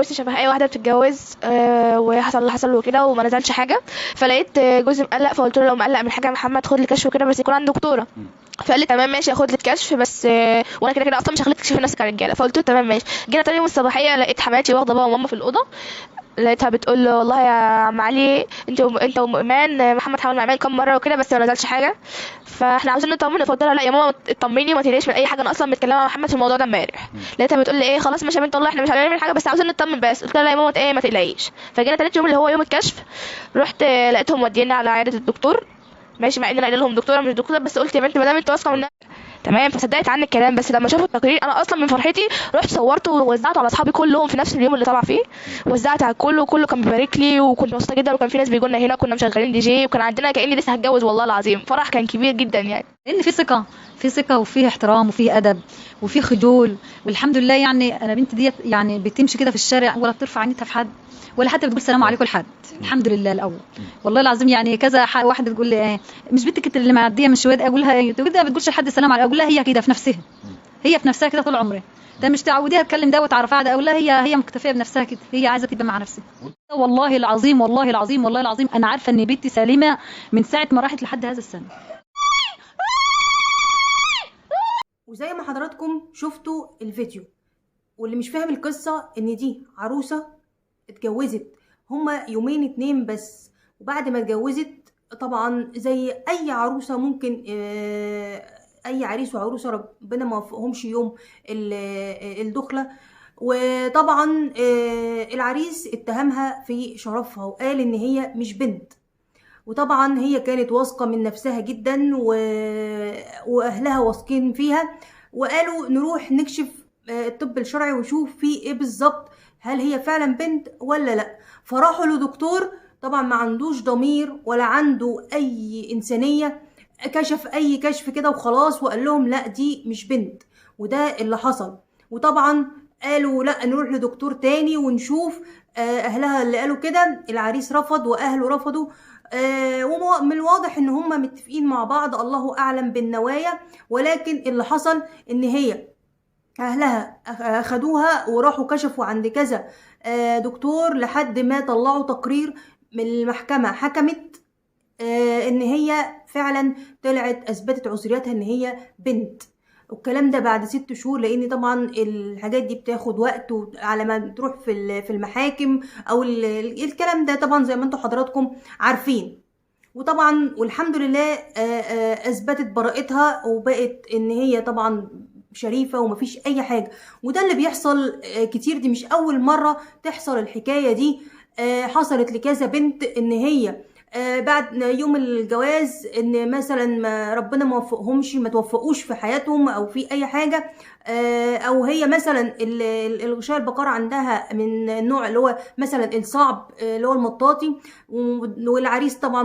اتجوزت شبه اي واحده بتتجوز، وحصل اللي حصل وكده وما نزلش حاجه. فلقيت جوزي مقلق، فقلت له لو مقلق من حاجه يا محمد خد لي كشف وكده، بس يكون عند دكتوره. فقال لي تمام ماشي اخد لك كشف، بس وانا كده كده اصلا مش هخليك تكشفي نفسك على الرجاله. فقلت له تمام ماشي. جينا تاني يوم الصباحيه لقيت حماتي واخده بابا وماما في الاوضه، لقيتها بتقول له والله يا عم علي انت وايمان محمد حاول مع ايمان كام مره وكده بس ما نزلش حاجه، فاحنا عاوزين نطمن. فقلت لها لا يا ماما اطمني وما تقلقيش من اي حاجه، انا اصلا متكلمه مع محمد في الموضوع ده امبارح. لقيتها بتقول لي ايه خلاص ماشي يا بنت والله احنا مش هنعمل حاجه بس عاوزين نطمن بس. قلت لها لا يا ماما ايه ما تقلقيش. فجينا تالت يوم اللي هو يوم الكشف، رحت لقيتهم موديني على عياده الدكتور ماشي، مع ان انا قايله لهم دكتوره مش دكتوره، بس قلت يا بنت ما دام انت واثقه من تمام. فصدقت عني الكلام، بس لما شافوا التقرير انا اصلا من فرحتي رحت صورته ووزعته على اصحابي كلهم في نفس اليوم اللي طلع فيه، وزعت على الكل وكله كان بيبارك لي، وكنت مبسوطه جدا. وكان في ناس بيجوا لنا هنا، كنا مشغلين دي جي، وكان عندنا كاني لسه هتجوز. والله العظيم فرح كان كبير جدا يعني، لان في ثقه وفيه احترام وفيه ادب وفيه خجول. والحمد لله يعني انا بنتي ديت يعني بتمشي كده في الشارع ولا بترفع عينيها في حد ولا حتى بتقول سلام عليكم لحد. الحمد لله الاول والله العظيم. يعني كذا واحده تقول لي مش بنتك اللي معديه من شويه، اقول لها تقول ما بتقولش لحد سلام عليكم، اقول لها هي كده في نفسها، هي في نفسها كده طول عمرها. ده مش تعوديها تكلم ده وتعرفها ده، اقول لها هي مكتفيه بنفسها كده، هي عايزه تبقى مع نفسها. والله العظيم والله العظيم والله العظيم انا عارفه ان بنتي سليمه من ساعه ما راحت لحد هذا السنه. وزي ما حضراتكم شفتوا الفيديو، واللي مش فاهم القصة ان دي عروسة اتجوزت هما يومين اتنين بس، وبعد ما اتجوزت طبعا زي اي عروسة ممكن اي عريس وعروسة ربنا ما وفقهمش يوم الدخلة. وطبعا العريس اتهمها في شرفها وقال ان هي مش بنت، وطبعا هي كانت واثقة من نفسها جدا واهلها واثقين فيها، وقالوا نروح نكشف الطب الشرعي ونشوف فيه ايه بالظبط، هل هي فعلا بنت ولا لا. فراحوا لدكتور طبعا ما عندوش ضمير ولا عنده اي انسانية، كشف اي كشف كده وخلاص وقال لهم لا دي مش بنت، وده اللي حصل. وطبعا قالوا لا نروح لدكتور تاني ونشوف. اهلها اللي قالوا كده العريس رفض واهله رفضوا. ومن الواضح ان هم متفقين مع بعض، الله اعلم بالنوايا. ولكن اللي حصل ان هي اهلها اخدوها وراحوا كشفوا عند كذا دكتور لحد ما طلعوا تقرير من المحكمة حكمت ان هي فعلا طلعت اثبتت عذريتها ان هي بنت. والكلام ده بعد 6 شهور، لان طبعا الحاجات دي بتاخد وقت على ما تروح في المحاكم او الكلام ده طبعا زي ما انتم حضراتكم عارفين. وطبعا والحمد لله اثبتت براءتها وبقت ان هي طبعا شريفة ومفيش اي حاجة. وده اللي بيحصل كتير، دي مش اول مرة تحصل الحكاية دي. حصلت لكذا بنت ان هي بعد يوم الجواز ان مثلا ما ربنا ما وفقهمش، ما توفقوش في حياتهم او في اي حاجه، او هي مثلا الغشاء البقر عندها من النوع اللي هو مثلا الصعب اللي هو المطاطي، والعريس طبعا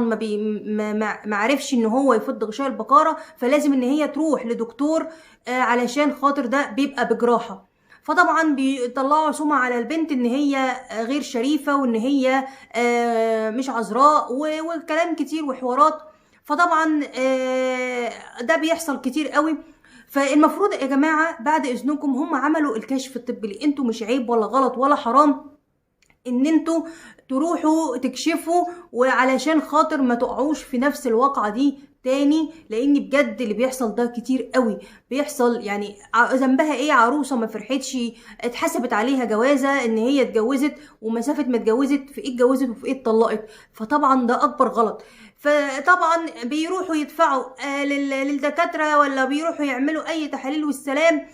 ما عرفش ان هو يفض غشاء البقره، فلازم ان هي تروح لدكتور علشان خاطر ده بيبقى بجراحه. فطبعا بيطلعوا سمعة على البنت ان هي غير شريفة وان هي مش عذراء وكلام كتير وحوارات. فطبعا ده بيحصل كتير قوي. فالمفروض يا جماعة بعد اذنكم هم عملوا الكشف الطبي، انتوا مش عيب ولا غلط ولا حرام ان انتوا تروحوا تكشفوا وعلشان خاطر ما تقعوش في نفس الواقعة دي تاني، لان بجد اللي بيحصل ده كتير قوي بيحصل. يعني ذنبها ايه؟ عروسه ما فرحتش، اتحسبت عليها جوازه ان هي اتجوزت، ومسافه ما اتجوزت في ايه اتجوزت وفي ايه اتطلقت. فطبعا ده اكبر غلط. فطبعا بيروحوا يدفعوا للدكاتره ولا بيروحوا يعملوا اي تحاليل والسلام،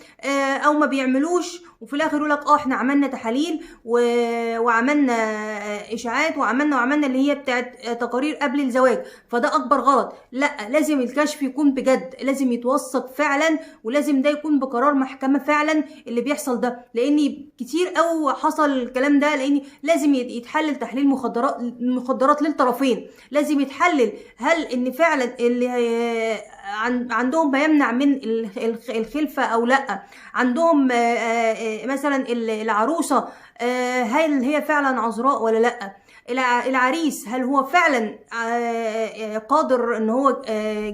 او ما بيعملوش، وفي الاخر يقول لك احنا عملنا تحاليل وعملنا اشاعات وعملنا اللي هي بتاعت تقارير قبل الزواج. فده اكبر غلط. لا، لازم الكشف يكون بجد، لازم يتوثق فعلا، ولازم ده يكون بقرار محكمة فعلا اللي بيحصل ده، لان كتير قوي حصل الكلام ده. لان لازم يتحلل تحليل مخدرات للطرفين، لازم يتحلل هل ان فعلا اللي عندهم ما يمنع من الخلفة او لا، عندهم مثلا العروسة هل هي فعلا عذراء ولا لا، العريس هل هو فعلا قادر ان هو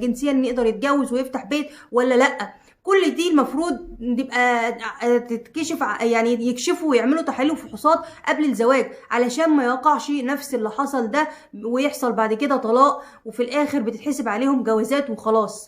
جنسيا يقدر يتجوز ويفتح بيت ولا لا. كل دي المفروض تبقى تتكشف، يعني يكشفوا ويعملوا تحاليل وفحوصات قبل الزواج، علشان ما يقعش نفس اللي حصل ده ويحصل بعد كده طلاق، وفي الاخر بتتحسب عليهم جوازات وخلاص.